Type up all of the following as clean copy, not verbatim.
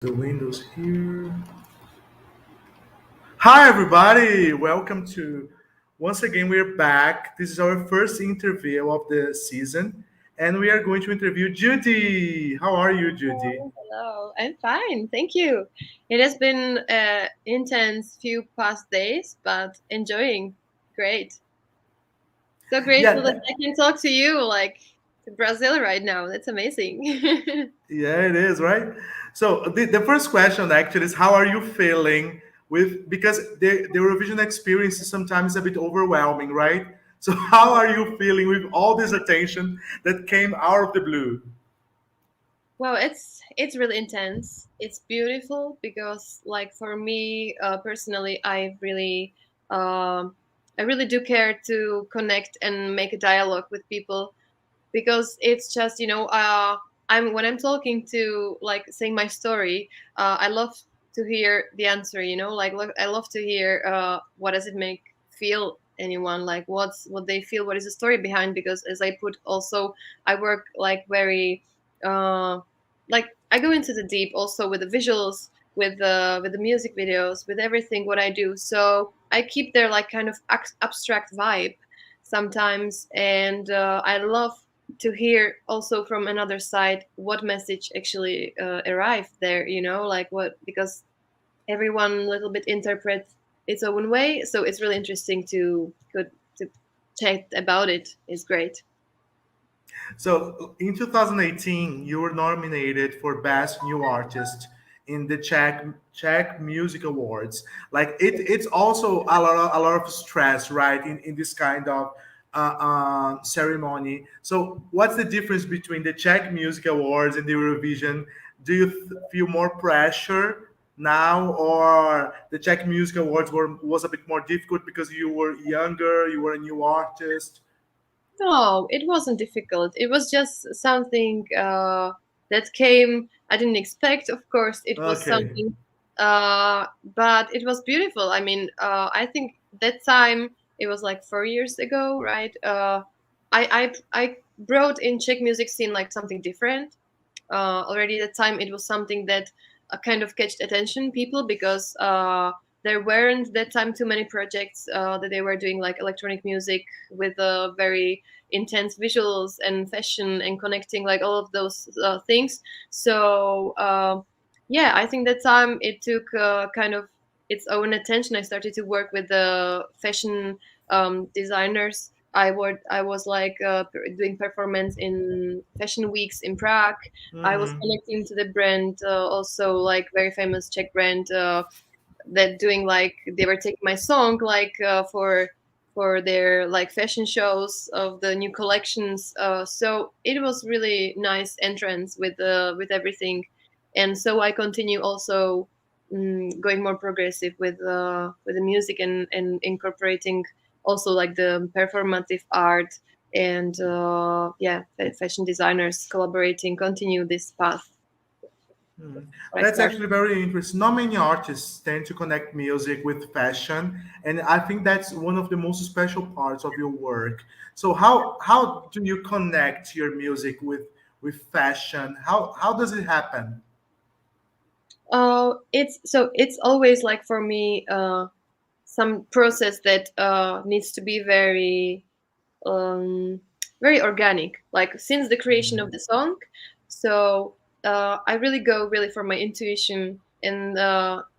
The windows here. Hi, everybody. Welcome to once again. We're back. This is our first interview of the season, and we are going to interview Judy. How are you, Judy? Hello, I'm fine, thank you. It has been intense few past days, but enjoying. Great. So Yeah, grateful that I can talk to you like to Brazil right now. That's amazing. yeah, it is right. So the first question actually is, how are you feeling with because the Eurovision experience is sometimes a bit overwhelming, right? So how are you feeling with all this attention that came out of the blue? Well, it's really intense. It's beautiful because, like, for me personally, I really do care to connect and make a dialogue with people because it's just I'm when I'm talking to like saying my story. I love to hear the answer. Like look, I love to hear what does it make feel anyone, like what they feel, what is the story behind, because as I put also, I work like very uh like I go into the deep also with the visuals, with the music videos, with everything what I do. So I keep their like kind of abstract vibe sometimes, and I love to hear also from another side what message actually arrived there, like what, because everyone a little bit interprets its own way, so it's really interesting to chat about it. It's great. So in 2018, you were nominated for Best New Artist in the Czech Music Awards. Like it's also a lot of stress, right? In this kind of ceremony. So what's the difference between the Czech Music Awards and the Eurovision? Do you feel more pressure now, or the Czech Music Awards was a bit more difficult because you were younger, you were a new artist? No, it wasn't difficult. It was just something that came. I didn't expect. Of course, it was Okay. something, but it was beautiful. I mean, I think that time it was like 4 years ago, right? I brought in Czech music scene like something different. Already at the time, it was something that kind of catched attention people because there weren't that time too many projects that they were doing like electronic music with very intense visuals and fashion and connecting like all of those things. So yeah, I think that time it took kind of its own attention. I started to work with the fashion designers. I was like doing performance in fashion weeks in Prague. I was Mhm. connecting to the brand, also like very famous Czech brand that doing like they were taking my song like for their like fashion shows of the new collections. So it was really nice entrance with everything, and so I continue also going more progressive with the music and incorporating also like the performative art and yeah, fashion designers collaborating, continue this path Mm. I That's started. actually very interesting. Not many artists tend to connect music with fashion, and I think that's one of the most special parts of your work. So how do you connect your music with fashion? How does it happen? It's always like for me some process that needs to be um, very organic, like since the creation of the song. So I really go really for my intuition, and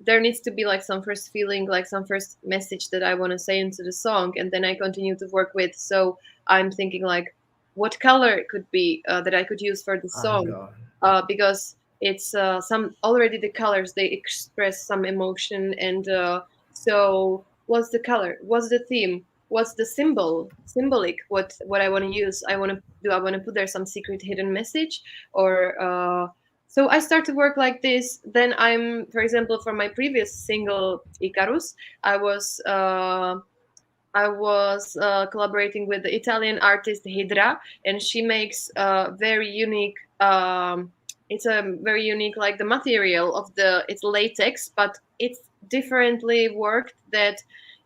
there needs to be like some first feeling, like some first message that I want to say into the song, and then I continue to work with. So I'm thinking like, what color it could be that I could use for the Oh song, God. because it's some already the colors they express some emotion, and so what's the color, what's the theme, what's the symbolic, what I want to use, I want to put there some secret hidden message, or so I start to work like this. Then I'm, for example, for my previous single Icarus, i was uh, I was collaborating with the Italian artist Hydra, and she makes very unique. It's a very unique, like the material of the it's latex, but it's differently worked. That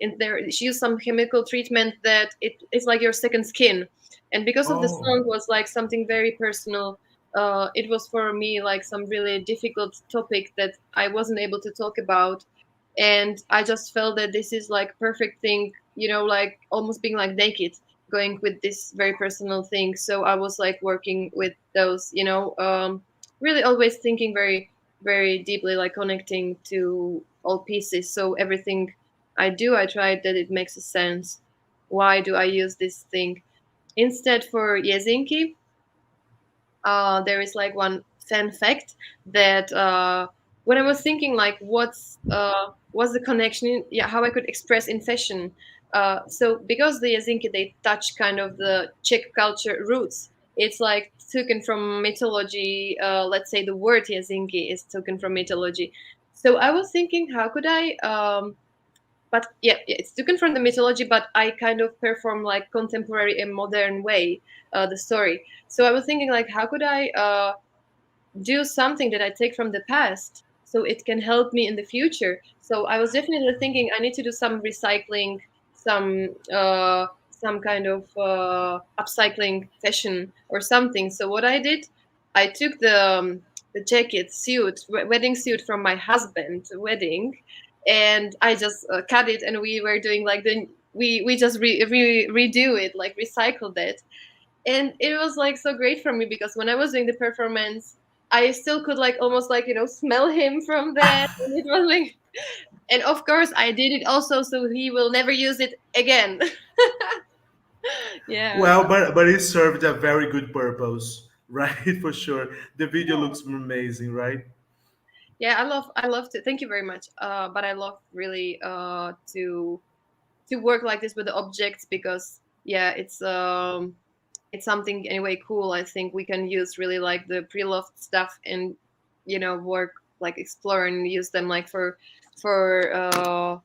in there she used some chemical treatment that it's like your second skin, and because of the Oh. song was like something very personal. it was for me like some really difficult topic that I wasn't able to talk about, and I just felt that this is like perfect thing, like almost being like naked, going with this very personal thing. So I was like working with those, really always thinking very, very deeply, like connecting to all pieces. So everything I do, I try that it makes a sense. Why do I use this thing? Instead, for Jezinki, there is like one fan fact that when I was thinking like what's the connection, yeah, how I could express in fashion. So because the Jazinki, they touch kind of the Czech culture roots. It's like taken from mythology. Let's say the word Jazinki is taken from mythology. So I was thinking, how could I? But yeah, it's taken from the mythology, but I kind of perform like contemporary and modern way the story. So I was thinking like, how could I do something that I take from the past so it can help me in the future? So I was definitely thinking I need to do some recycling, some kind of upcycling fashion or something. So what I did, I took the jacket suit, wedding suit from my husband's wedding, and I just cut it, and we were doing like we just redo it, like recycled it. And it was like so great for me because when I was doing the performance, I still could like almost like smell him from there, and it was like, and of course I did it also so he will never use it again. Yeah. Well, but it served a very good purpose, right? For sure. The video looks amazing, right? Yeah, I love to, thank you very much, but I love really to work like this with the objects, because yeah, it's something anyway cool. I think we can use really like the pre-loved stuff and work like explore and use them like for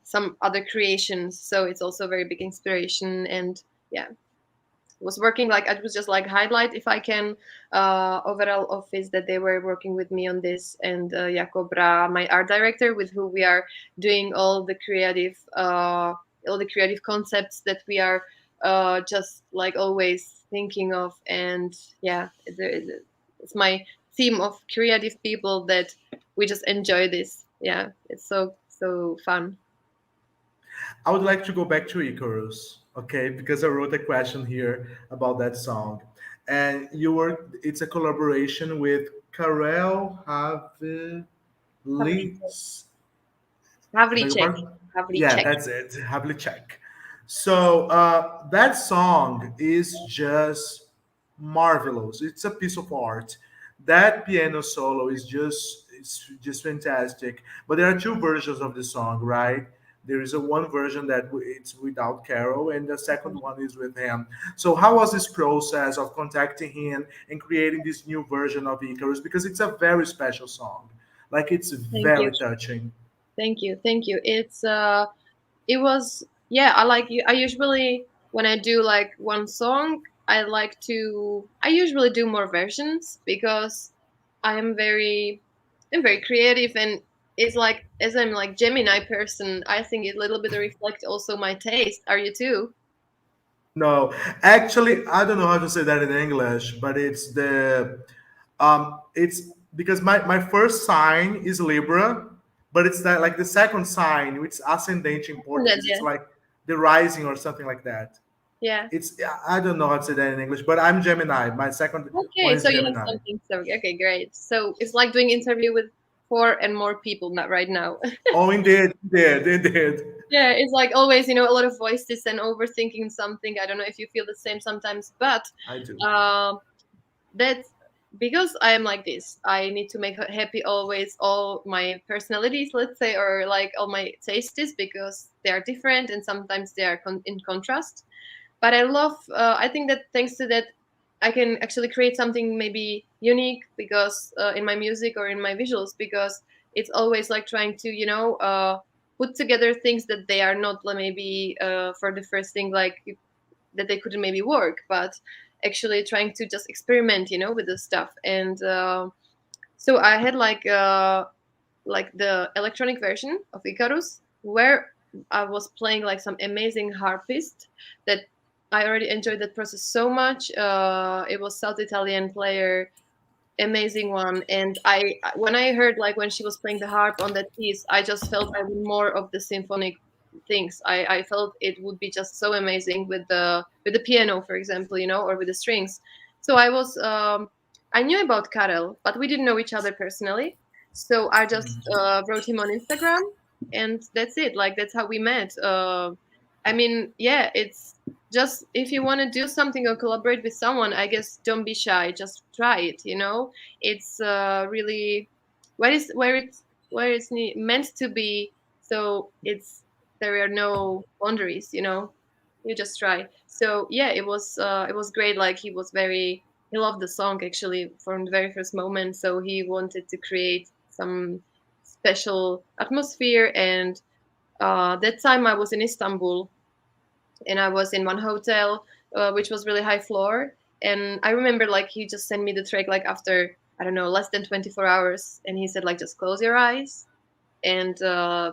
some other creations. So it's also a very big inspiration. And yeah, was working like I was just like highlight if I can overall office that they were working with me on this, and Jakobra, my art director, with who we are doing all the creative concepts that we are just like always thinking of. And yeah, it's my team of creative people that we just enjoy this. Yeah, it's so fun. I would like to go back to Icarus, okay, because I wrote a question here about that song. And it's a collaboration with Karel Havlicek. Beg your Havlicek. pardon? Yeah, Havlicek. that's it. Havlicek. So that song is just marvelous. It's a piece of art. That piano solo is just fantastic. But there are two versions of the song, right? There is a one version that it's without Carol, and the second one is with him. So how was this process of contacting him and creating this new version of Icarus? Because it's a very special song. Like it's Thank you. very touching. Thank you. It was, yeah, I like you. I usually, when I do like one song, I usually do more versions because I am very creative, and it's like, as I'm like Gemini person, I think it a little bit reflects also my taste. Are you too? No, actually, I don't know how to say that in English, but it's because my first sign is Libra, but it's that like the second sign, which is ascendant in Portuguese. Yeah. It's like the rising or something like that. Yeah. It's I don't know how to say that in English, but I'm Gemini. My second one Okay, is so you have Gemini. something. So okay, great. So it's like doing interview with four and more people, not right now. Oh, indeed. Yeah, it's like always, a lot of voices and overthinking something. I don't know if you feel the same sometimes, but I do. um, that's because I am like this. I need to make happy always all my personalities, let's say, or like all my tastes, because they are different and sometimes they are in contrast. But I love, I think that thanks to that, I can actually create something maybe unique, because in my music or in my visuals, because it's always like trying to put together things that they are not maybe for the first thing, like that they couldn't maybe work, but actually trying to just experiment with the stuff. And so I had like the electronic version of Icarus, where I was playing like some amazing harpist that I already enjoyed that process so much. It was South Italian player, amazing one. And I when I heard like when she was playing the harp on that piece, I just felt I want more of the symphonic things. I felt it would be just so amazing with the piano, for example, or with the strings. So I knew about Karel, but we didn't know each other personally. So I just wrote him on Instagram, and that's it. Like that's how we met. I mean, yeah, it's just if you want to do something or collaborate with someone, I guess don't be shy. Just try it. It's really where it's meant to be. So there are no boundaries. You just try. So yeah, it was great. Like he loved the song actually from the very first moment. So he wanted to create some special atmosphere. And that time I was in Istanbul, and I was in one hotel, which was really high floor. And I remember like he just sent me the track like after, I don't know, less than 24 hours, and he said like just close your eyes and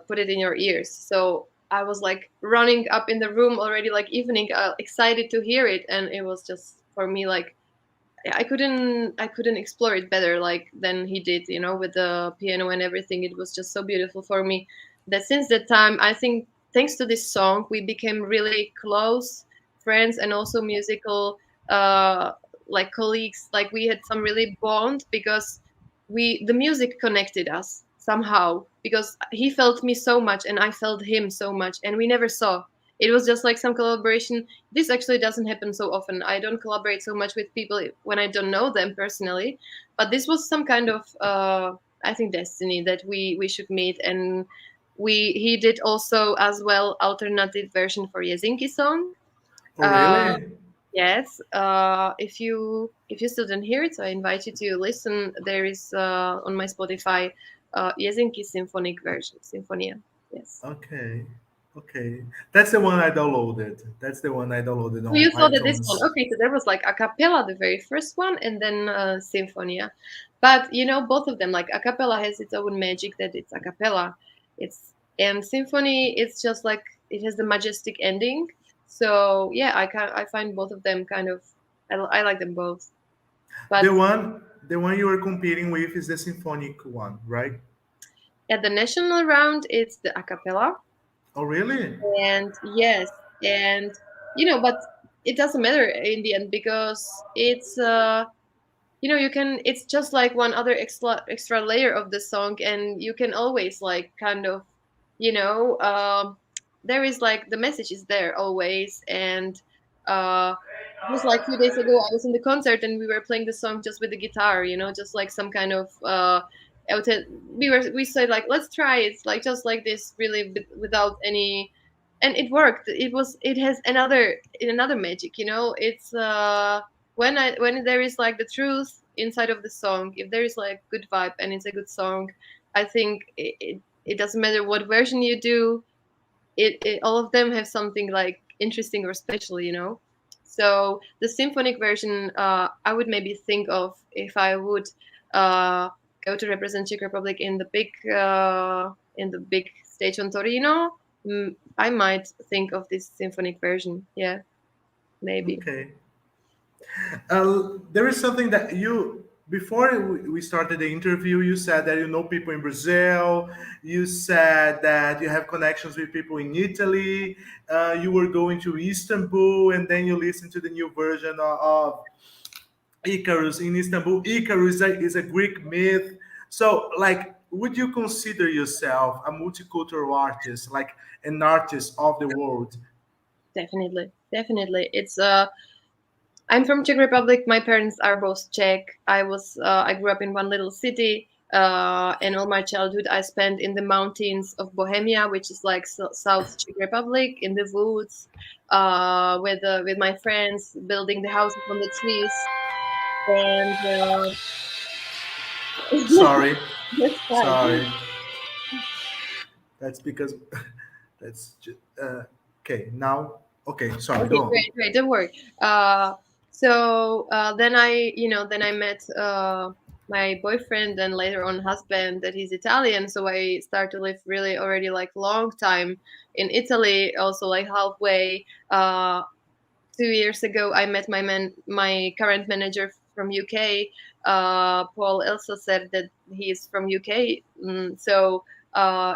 put it in your ears. So I was like running up in the room already, like evening, excited to hear it, and it was just for me like I couldn't explore it better like than he did, with the piano and everything. It was just so beautiful for me that since that time, I think thanks to this song, we became really close friends and also musical uh like colleagues. Like we had some really bond because the music connected us somehow, because he felt me so much and I felt him so much, and we never saw. It was just like some collaboration. This actually doesn't happen so often. I don't collaborate so much with people when I don't know them personally, but this was some kind of I think destiny that we should meet. And he did also as well alternative version for Yezinki song. Oh, uh, really? yes. If you still didn't hear it, so I invite you to listen. There is on my Spotify Yezinki symphonic version, Symphonia. Yes. Okay. Okay. That's the one I downloaded. That's the one I downloaded So on you saw that this one. iTunes. Okay, so there was like a cappella, the very first one, and then Symphonia. But both of them, like a cappella has its own magic that it's a cappella. And Symphony, it's just like it has the majestic ending. So yeah, I find both of them kind of I like them both. The But one the one you were competing with is the symphonic one, right? at the national round, it's the a cappella. Oh, really? And yes, and but it doesn't matter in the end because you can it's just like one other extra layer of the song, and you can always like kind of you know there is like the message is there always. And just like 2 days ago I was in the concert and we were playing the song just with the guitar, just like some kind of we said like let's try it like just like this really without any. And it worked. It has another magic. It's when there is like the truth inside of the song, if there is like good vibe and it's a good song, I think it doesn't matter what version you do. All of them have something like interesting or special. So the symphonic version, I would maybe think of if I would uh, go to represent Czech Republic in the big stage on Torino. I might think of this symphonic version. Yeah, maybe. Okay. There is something that you before we started the interview. You said that you know people in Brazil. You said that you have connections with people in Italy. You were going to Istanbul, and then you listened to the new version of Icarus in Istanbul. Icarus is a Greek myth. So, like, would you consider yourself a multicultural artist, like an artist of the world? Definitely, definitely. I'm from Czech Republic. My parents are both Czech. I grew up in one little city, and all my childhood I spent in the mountains of Bohemia, which is like South Czech Republic, in the woods, with my friends, building the houses on the trees. And Sorry, that's fine. sorry. That's because okay. Now, okay. Sorry, go Okay, on. great, great. Don't worry. Then I met my boyfriend and later on husband that he's Italian. So I started to live really already like long time in Italy, also like halfway. 2 years ago, I met my current manager from UK. Paul also said that he is from UK. So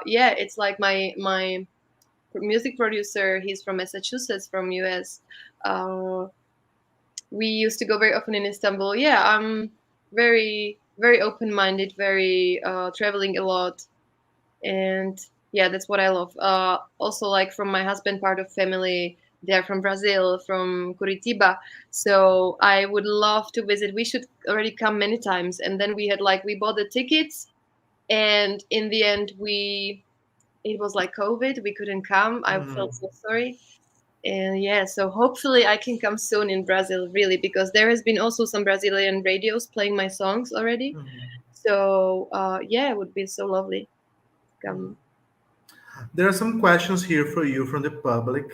yeah, it's like my music producer. He's from Massachusetts, from US. Uh, we used to go very often in Istanbul. Yeah, I'm very open minded, very traveling a lot, and yeah, that's what I love. Also, like from my husband part of family, they're from Brazil, from Curitiba. So I would love to visit. We should already come many times, and then we bought the tickets, and in the end we it was like COVID. We couldn't come. I felt Mhm. so sorry. And yeah, so hopefully I can come soon in Brazil, really, because there has been also some Brazilian radios playing my songs already. Mhm. So yeah, it would be so lovely to Mhm. come. There are some questions here for you from the public.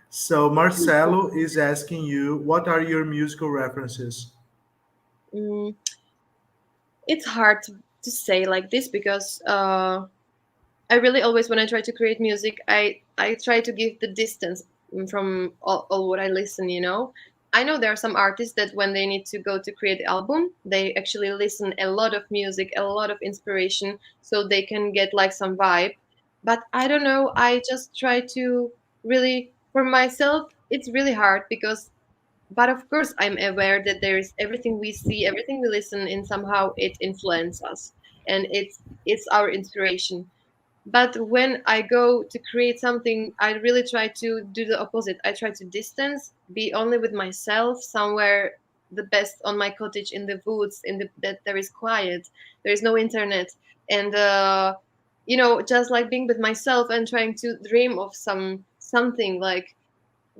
So Marcelo is asking you, what are your musical references? Mm, it's hard to say like this because I really always, when I try to create music, I try to give the distance from all what I listen. I know there are some artists that when they need to go to create album, they actually listen a lot of music, a lot of inspiration, so they can get like some vibe. But I don't know. I just try to really, for myself, it's really hard because. But of course, I'm aware that there is everything we see, everything we listen, in somehow it influences us, and it's our inspiration. But when I go to create something, I really try to do the opposite. I try to distance, be only with myself, somewhere the best on my cottage in the woods, that there is quiet, there is no internet, and just like being with myself and trying to dream of something like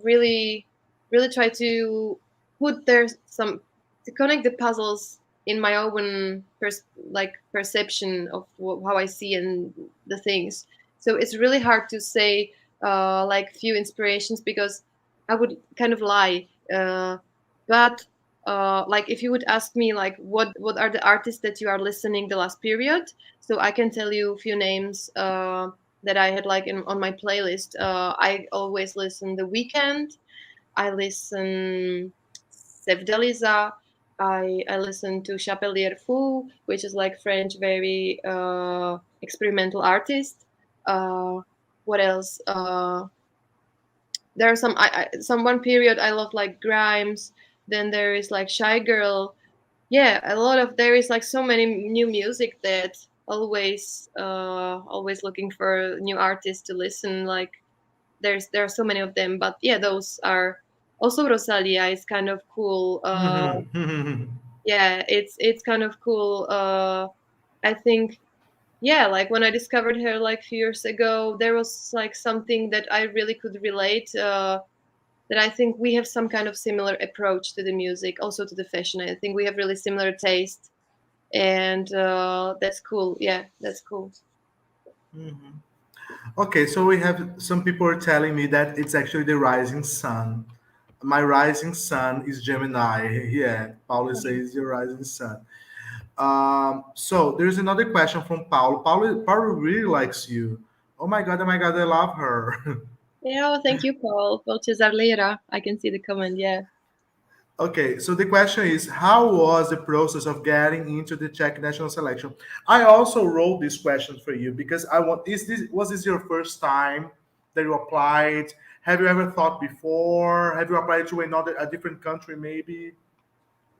really really try to put there some to connect the puzzles in my own perception of how I see and the things. So it's really hard to say like few inspirations because I would kind of lie. But like if you would ask me like what are the artists that you are listening the last period, so I can tell you a few names that I had like on my playlist. I always listen The Weekend. I listen Sevdaliza. I listen to Chapelier Fou, which is like French, very experimental artist. Uh, what else? There are some one period I love like Grimes. Then there is like Shy Girl. Yeah, a lot of there is like so many new music that always looking for new artists to listen. Like there are so many of them, but yeah, those are also Rosalia is kind of cool. Mhm. Yeah, it's kind of cool. I think yeah, like when I discovered her like a few years ago, there was like something that I really could relate. That I think we have some kind of similar approach to the music, also to the fashion. I think we have really similar taste, and that's cool. Yeah, that's cool. Mhm. Okay, so we have some people are telling me that it's actually the rising sun. My rising sun is Gemini. Yeah, Paulo says your rising sun. So there's another question from Paulo. Paulo really likes you. Oh my God, I love her. Yeah, well, thank you, Paul. Paul Cesarlera. I can see the comment. Yeah. Okay, so the question is, how was the process of getting into the Czech national selection? I also wrote this question for you because I want, is this was this your first time that you applied? Have you ever thought before? Have you applied to a different country maybe?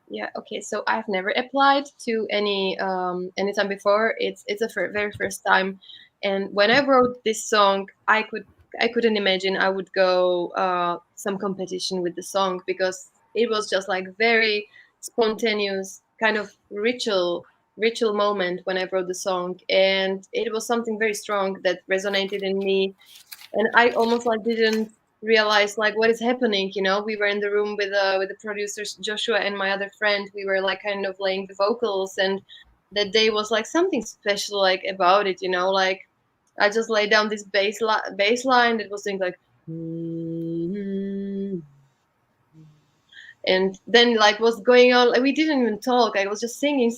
Yeah. Okay. So I've never applied to any time before. It's a very first time, and when I wrote this song, I couldn't imagine I would go some competition with the song because it was just like very spontaneous kind of ritual moment when I wrote the song, and it was something very strong that resonated in me, and I almost like didn't realize like what is happening. We were in the room with the producers Joshua and my other friend. We were like kind of laying the vocals, and that day was like something special like about it. Like I just laid down this bass line that was saying like. And then like what's going on, like we didn't even talk. I was just singing,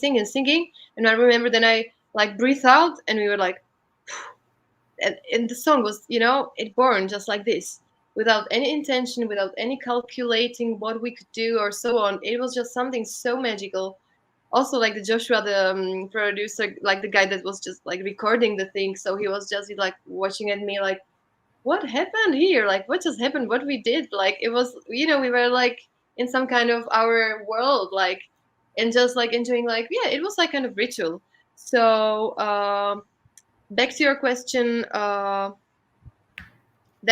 and I remember then I like breathed out, and we were like, and the song was it born just like this, without any intention, without any calculating what we could do or so on. It was just something so magical. also like the Joshua, the producer, like the guy that was just like recording the thing. So he was just like watching at me like, what happened here? Like, what just happened? What we did? Like, it was, we were like in some kind of our world, like, and just like enjoying, like, yeah, it was like kind of ritual. So, back to your question, that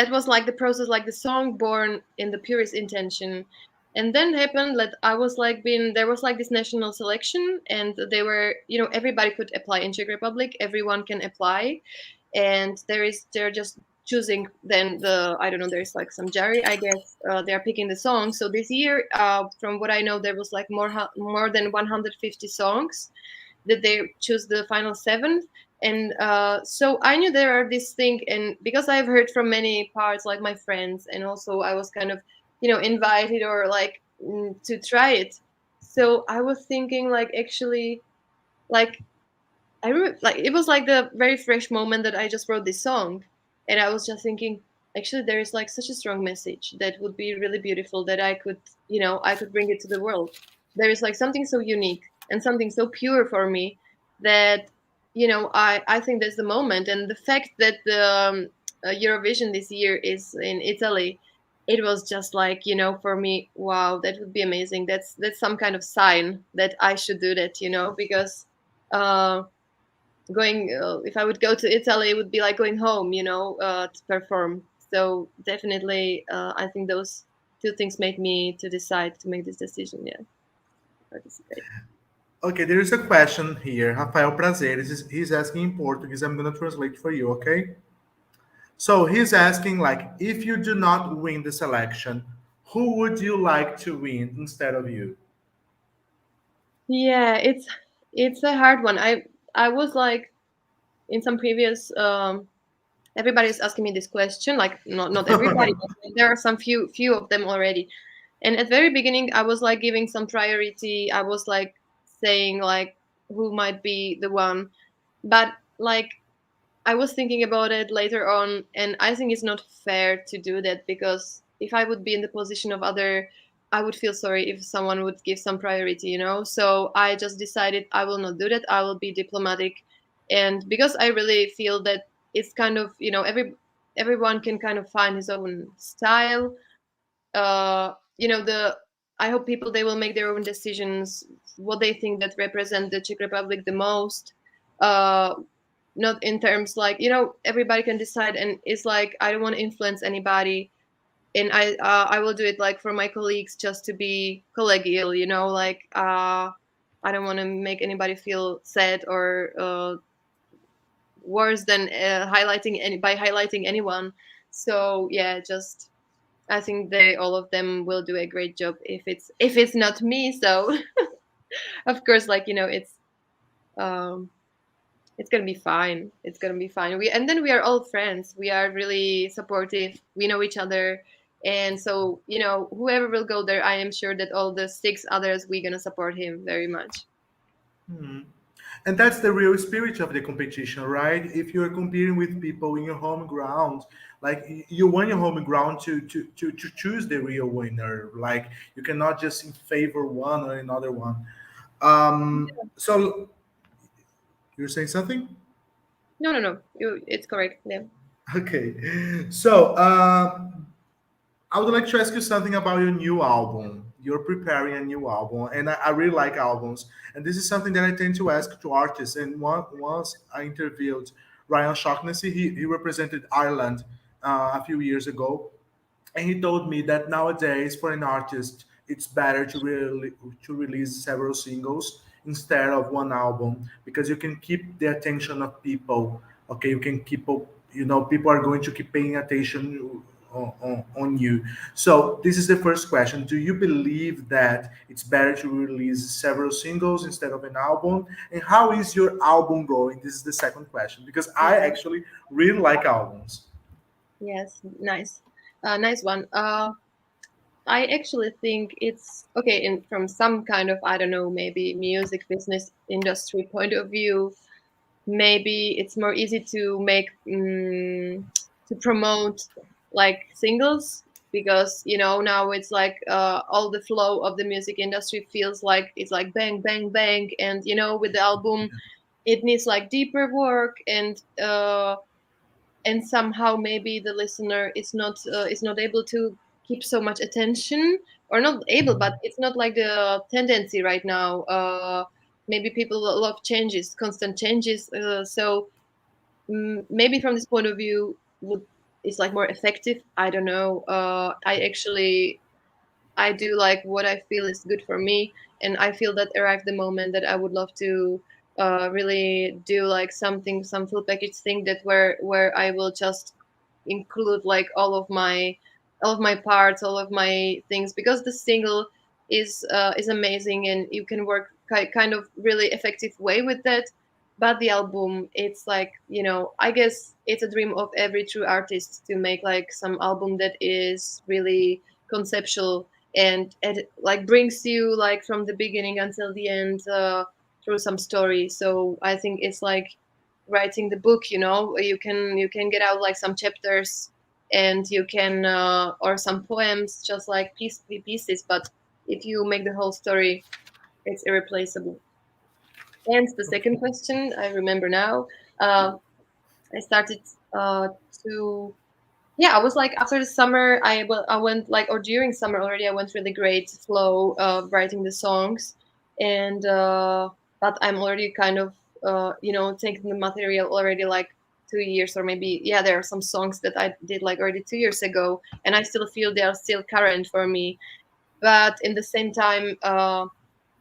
was like the process, like the song born in the purest intention. And then happened that I was like being, there was like this national selection, and they were, everybody could apply in Czech Republic, everyone can apply, and they're just choosing then the, I don't know, there's like some jury, I guess, they're picking the songs. So this year, from what I know, there was like more than 150 songs that they choose the final seven. And so I knew there are this thing, and because I've heard from many parts, like my friends, and also I was kind of, invited or like to try it. So I was thinking, like, actually, like, I remember, like, it was like the very fresh moment that I just wrote this song, and I was just thinking, actually, there is like such a strong message that would be really beautiful that I could, I could bring it to the world. There is like something so unique and something so pure for me that, I think that's the moment. And the fact that the Eurovision this year is in Italy, it was just like, for me, wow, that would be amazing. That's some kind of sign that I should do that, because. Going if I would go to Italy, it would be like going home, to perform. So definitely, I think those two things made me to decide to make this decision. Yeah, participate. Okay, there is a question here. Rafael Prazeres, he's asking in Portuguese. I'm going to translate for you, okay? So he's asking, like, if you do not win the selection, who would you like to win instead of you? Yeah, it's a hard one. I was like in some previous everybody's asking me this question, like not everybody, but there are some few of them already. And at very beginning, I was like giving some priority. I was like saying like who might be the one, but like I was thinking about it later on, and I think it's not fair to do that, because if I would be in the position of other, I would feel sorry if someone would give some priority, So I just decided I will not do that. I will be diplomatic, and because I really feel that it's kind of, everyone can kind of find his own style. The I hope people, they will make their own decisions, what they think that represent the Czech Republic the most. Uh, Not in terms like, everybody can decide, and it's like I don't want to influence anybody, and I will do it like for my colleagues, just to be collegial, like I don't want to make anybody feel sad or worse than highlighting anyone. So yeah, just I think they all of them will do a great job if it's not me. So of course, like, um it's gonna be fine. It's gonna be fine. We are all friends. We are really supportive. We know each other, and so whoever will go there, I am sure that all the six others, we're gonna support him very much. Hmm. And that's the real spirit of the competition, right? If you're competing with people in your home ground, like you want your home ground to choose the real winner. Like you cannot just in favor one or another one. So you're saying something? No, no, no. It's correct. Yeah. Okay. So I would like to ask you something about your new album. You're preparing a new album, and I really like albums. And this is something that I tend to ask to artists. And once I interviewed Ryan Shaughnessy, he represented Ireland a few years ago, and he told me that nowadays for an artist, it's better to release several singles instead of one album because you can keep the attention of people. Okay, you can keep people are going to keep paying attention on you. So this is the first question. Do you believe that it's better to release several singles instead of an album? And how is your album going? This is the second question because I Yeah. actually really like albums. Yes. Nice. Nice one. I actually think it's okay in from some kind of, I don't know, maybe music business industry point of view. Maybe it's more easy to make to promote like singles, because now it's like all the flow of the music industry feels like it's like bang bang bang, and with the album it needs like deeper work, and somehow maybe the listener is not able to keep so much attention, or not able, but it's not like the tendency right now. Maybe people love changes, constant changes, so maybe from this point of view would it's like more effective. I don't know. I do like what I feel is good for me, and I feel that arrived the moment that I would love to really do like something, some full package thing, that where I will just include like all of my parts, all of my things, because the single is amazing, and you can work kind of really effective way with that. But the album, it's like, I guess it's a dream of every true artist to make like some album that is really conceptual, and it like brings you like from the beginning until the end, through some story. So I think it's like writing the book. You can get out like some chapters, and you can or some poems, just like pieces, but if you make the whole story, it's irreplaceable. And the second question, I remember now. uh, I started uh, to yeah, I was like, after the summer, I went like, or during summer already, I went really great flow of writing the songs, and but I'm already kind of taking the material already like 2 years, or maybe, yeah, there are some songs that I did like already 2 years ago, and I still feel they are still current for me. But in the same time,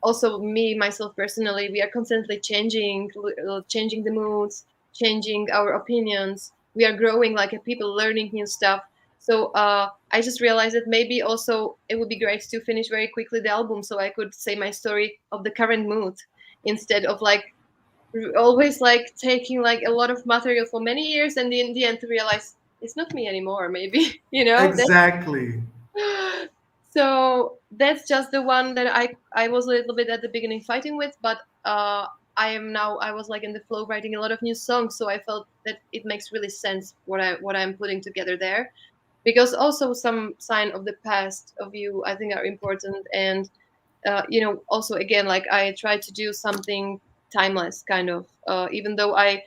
also me myself personally, we are constantly changing the moods, changing our opinions. We are growing like a people, learning new stuff. So I just realized that maybe also it would be great to finish very quickly the album, so I could say my story of the current mood, instead of like always like taking like a lot of material for many years, and in the end to realize it's not me anymore, maybe. Exactly. So that's just the one that I was a little bit at the beginning fighting with, but I was like in the flow writing a lot of new songs, so I felt that it makes really sense what I'm putting together there, because also some sign of the past of you, I think, are important. And also again, like, I try to do something timeless, kind of, even though I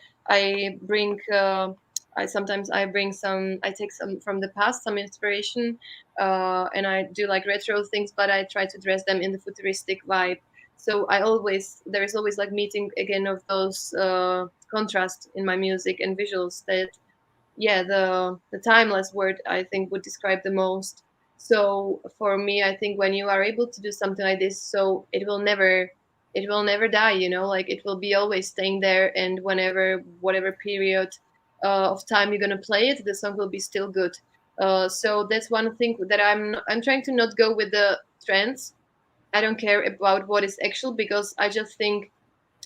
bring I bring some, I take some from the past, some inspiration, and I do like retro things, but I try to dress them in the futuristic vibe. So there is always like meeting again of those contrast in my music and visuals, that, yeah, the timeless word I think would describe the most. So for me, I think when you are able to do something like this, so it will never die, like it will be always staying there, and whenever, whatever period of time you're going to play it, the song will be still good. So that's one thing that I'm trying to not go with the trends. I don't care about what is actual, because I just think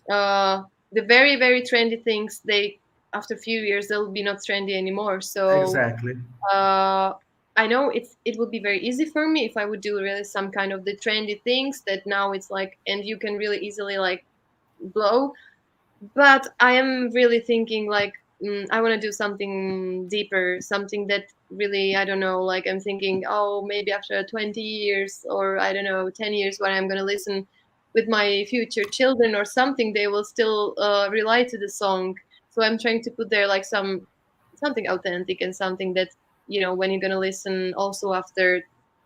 uh, the very very trendy things, they, after a few years, they'll be not trendy anymore. So Exactly. uh, I know it would be very easy for me if I would do really some kind of the trendy things that now it's like, and you can really easily like blow. But I am really thinking like, I want to do something deeper, something that really, I don't know, like, I'm thinking, oh, maybe after 20 years, or I don't know, 10 years, when I'm going to listen with my future children or something, they will still relate to the song. So I'm trying to put there like something authentic, and something that, when you're going to listen also after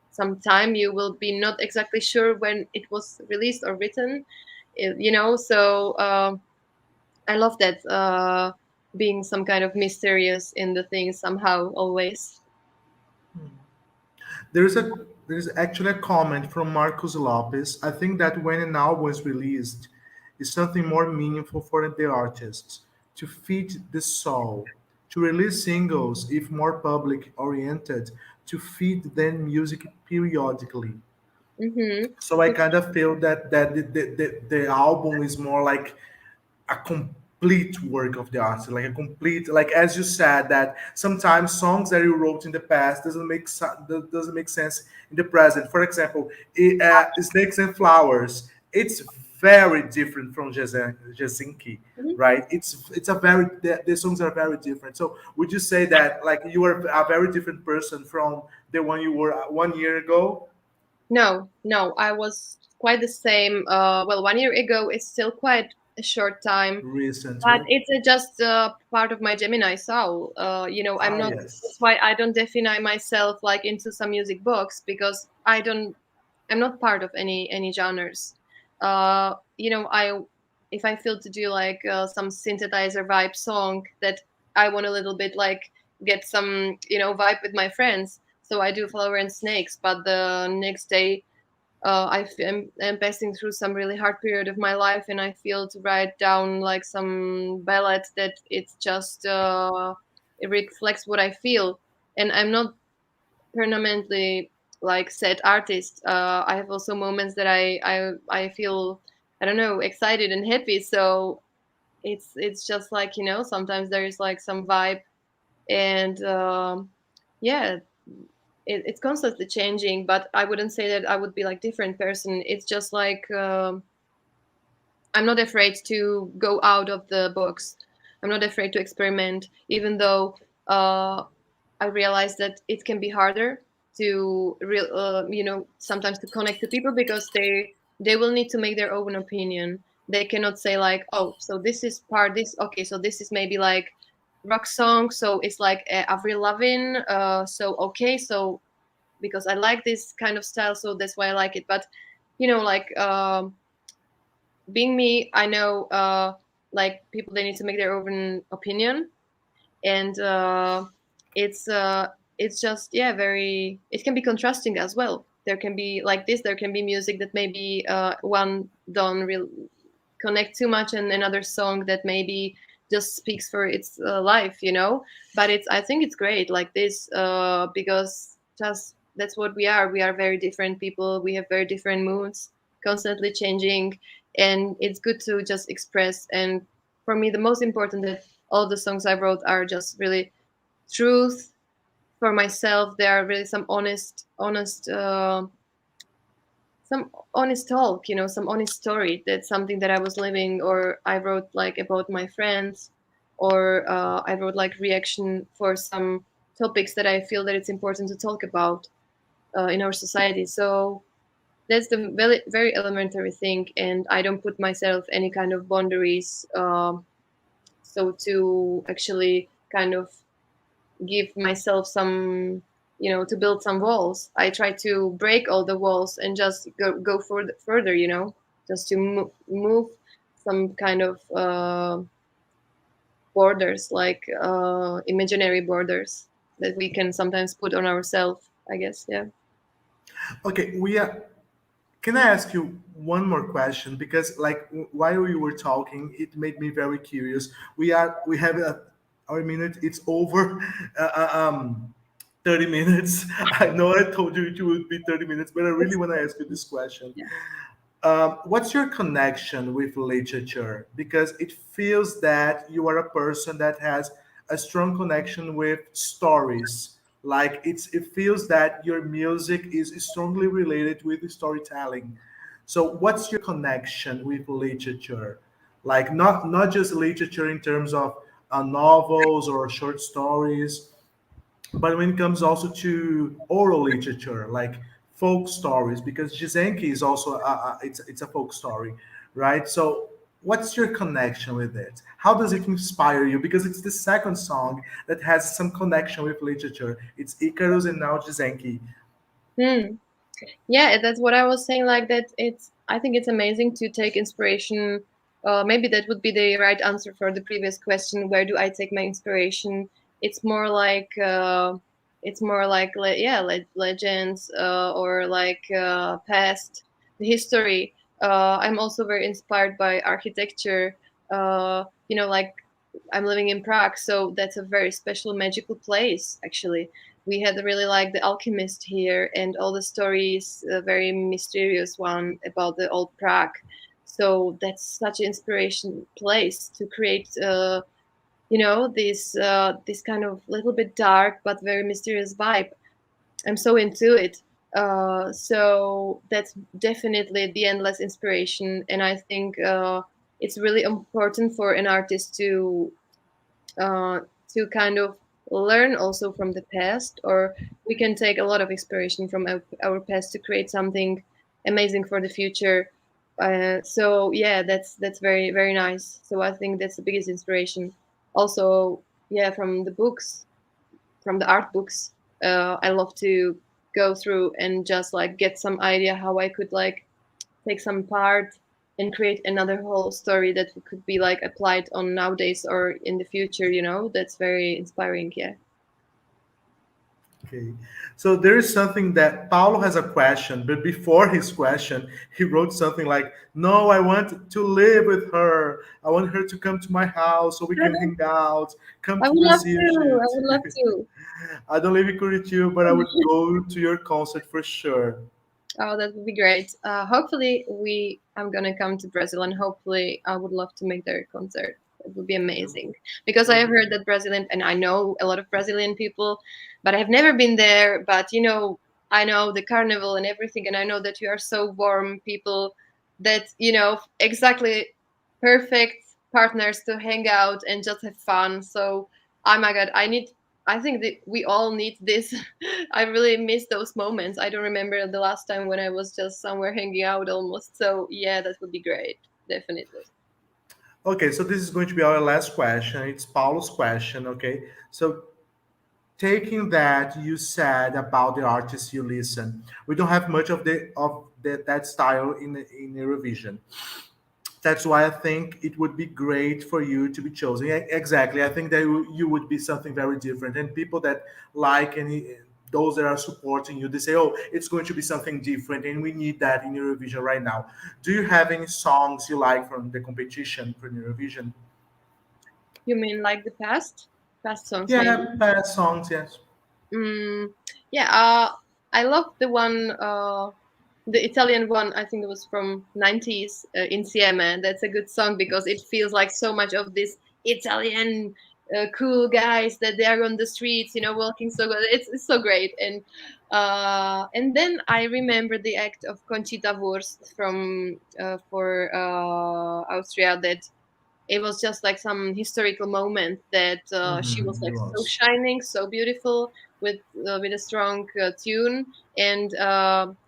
some time, you will be not exactly sure when it was released or written. So I love that, being some kind of mysterious in the thing somehow, always. There's actually a comment from Marcus Lopez. I think that when an album is released, it's something more meaningful for the artist to feed the soul. To release singles, if more public oriented, to feed then music periodically. Mm-hmm. So I kind of feel that the album is more like a complete work of the artist, like a complete, like as you said, that sometimes songs that you wrote in the past doesn't make sense in the present. For example, Snakes and Flowers, it's very different from Jazinki, Mhm. right? It's a very the songs are very different. So would you say that like you are a very different person from the one you were 1 year ago? No, no, I was quite the same. Well, 1 year ago, it's still quite a short time, Recent, but right? it's just part of my Gemini soul. I'm Ah, not. That's yes. why I don't define myself like into some music box because I don't. I'm not part of any genres. I if I feel to do like some synthesizer vibe song that I want a little bit like get some vibe with my friends, so I do Flower and Snakes. But the next day, I'm passing through some really hard period of my life, and I feel to write down like some ballad that it's just it reflects what I feel, and I'm not permanently like sad artist. I have also moments that I feel I don't know excited and happy. So it's just like sometimes there is like some vibe, and yeah, it's constantly changing. But I wouldn't say that I would be like different person. It's just like I'm not afraid to go out of the box. I'm not afraid to experiment, even though uh, I realize that it can be harder to sometimes to connect to people because they will need to make their own opinion. They cannot say like, oh, so this is part this okay, so this is maybe like rock song, so it's like Avril Lavigne, so okay, so because I like this kind of style, so that's why I like it. But like being me, I know like people they need to make their own opinion, and it's just very it can be contrasting as well. There can be like this, there can be music that maybe one don't real connect too much, and another song that maybe just speaks for its life. But I think it's great like this because just that's what we are very different people, we have very different moods, constantly changing, and it's good to just express. And for me the most important that all the songs I wrote are just really truth for myself. They are really some honest talk, some honest story. That's something that I was living, or I wrote like about my friends, or I wrote like reaction for some topics that I feel that it's important to talk about in our society. So that's the very, very elementary thing, and I don't put myself any kind of boundaries. So to actually kind of give myself some to build some walls, I try to break all the walls and just go further, just to move some kind of borders, like imaginary borders that we can sometimes put on ourselves, I guess. Yeah. Okay, we are. Can I ask you one more question? Because like while we were talking, it made me very curious. We have our minute. It's over. Uh, uh, um, 30 minutes. I know I told you it would be 30 minutes, but I really It's, want to ask you this question. yeah. What's your connection with literature? Because it feels that you are a person that has a strong connection with stories. Like it feels that your music is strongly related with storytelling. So, what's your connection with literature? Like not just literature in terms of novels or short stories, but when it comes also to oral literature, like folk stories, because Jizenki is also it's a folk story, right? So what's your connection with it? How does it inspire you? Because it's the second song that has some connection with literature. It's Icarus and now Jizenki. Hmm. Yeah, that's what I was saying, like that I think it's amazing to take inspiration. Maybe that would be the right answer for the previous question, where do I take my inspiration? It's more like legends, or like past history. I'm also very inspired by architecture. Like I'm living in Prague, so that's a very special magical place actually. We had really like the alchemist here, and all the stories a very mysterious one about the old Prague. So that's such an inspiration place to create this kind of little bit dark but very mysterious vibe. I'm so into it. So that's definitely the endless inspiration, and I think it's really important for an artist uh, to kind of learn also from the past, or we can take a lot of inspiration from our past to create something amazing for the future. So yeah, that's very very nice. So I think that's the biggest inspiration. Also, yeah, from the books, from the art books, I love to go through and just like get some idea how I could like take some part and create another whole story that could be like applied on nowadays or in the future, you know. That's very inspiring. Yeah. Okay. So there is something that Paulo has a question, but before his question, he wrote something like, "No, I want to live with her. I want her to come to my house so we can hang out, come I to would love Brazil." to. I Shoot. would love to. I don't live in Curitiba, but I would go to your concert for sure. Oh, that would be great. Hopefully, I'm gonna come to Brazil, and hopefully, I would love to make their concert. It would be amazing because I have heard that Brazilian, and I know a lot of Brazilian people, but I have never been there. But you know, I know the carnival and everything, and I know that you are so warm people that you know exactly perfect partners to hang out and just have fun. So, oh my God, I think that we all need this. I really miss those moments. I don't remember the last time when I was just somewhere hanging out almost. So yeah, that would be great. Definitely. Okay, so this is going to be our last question. It's Paulo's question. Okay, so taking that you said about the artists you listen, we don't have much of that style in Eurovision. That's why I think it would be great for you to be chosen. Exactly, I think that you would be something very different, and people that like any those that are supporting you, they say, "Oh, it's going to be something different, and we need that in Eurovision right now." Do you have any songs you like from the competition for Eurovision? You mean like the past songs maybe? Yeah, past songs, yes. Mm, yeah, I love the one, the Italian one. I think it was from 90s, Insieme. That's a good song because it feels like so much of this Italian cool guys that they are on the streets, you know, walking so good. It's so great. And then I remember the act of Conchita Wurst from for Austria, that it was just like some historical moment that she was It like so was. shining, so beautiful with a strong tune, and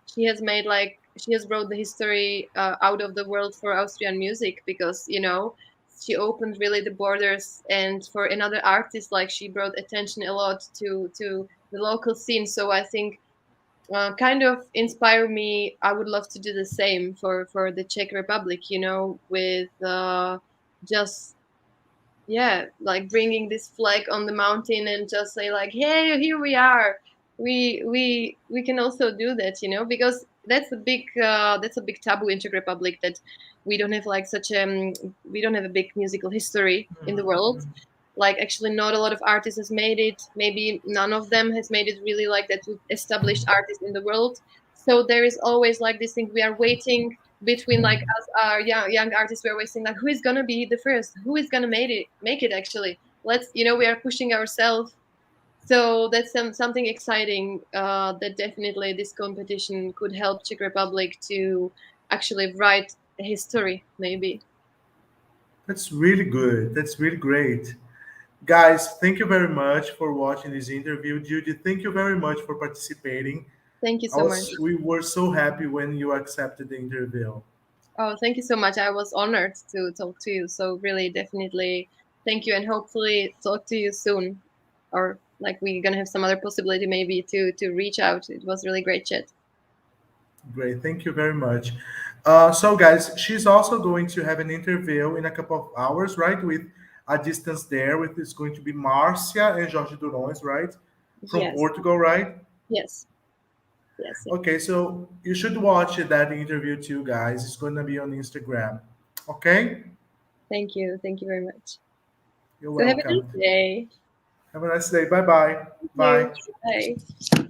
she has made like she has brought the history out of the world for Austrian music because you know she opened really the borders, and for another artist like she brought attention a lot to the local scene. So I think kind of inspire me. I would love to do the same for the Czech Republic, you know, with just yeah, like bringing this flag on the mountain and just say like, hey, here we are. We can also do that, you know, because that's a big taboo in Czech Republic that we don't have like such we don't have a big musical history in the world. Like actually not a lot of artists has made it. Maybe none of them has made it really like that to established artists in the world. So there is always like this thing we are waiting between like us young artists. We're waiting like who is gonna be the first, who is gonna make it actually. Let's, you know, we are pushing ourselves. So that's something exciting that definitely this competition could help Czech Republic to actually write a history maybe. That's really good. That's really great. Guys, thank you very much for watching this interview. Judy, thank you very much for participating. Thank you so much. We were so happy when you accepted the interview. Oh, thank you so much. I was honored to talk to you. So really, definitely, thank you, and hopefully talk to you soon, or like we're gonna have some other possibility maybe to reach out. It was really great chat. Great, thank you very much. So, guys, she's also going to have an interview in a couple of hours, right? With a distance there, with it's going to be Marcia and Jorge Durões, right? From Yes, Portugal, right? yes, yes, yes. Okay, so you should watch that interview too, guys. It's going to be on Instagram. Okay, Thank you very much. you're So have a welcome. nice day. Have a nice day. Bye bye. Thank you. Bye. Bye.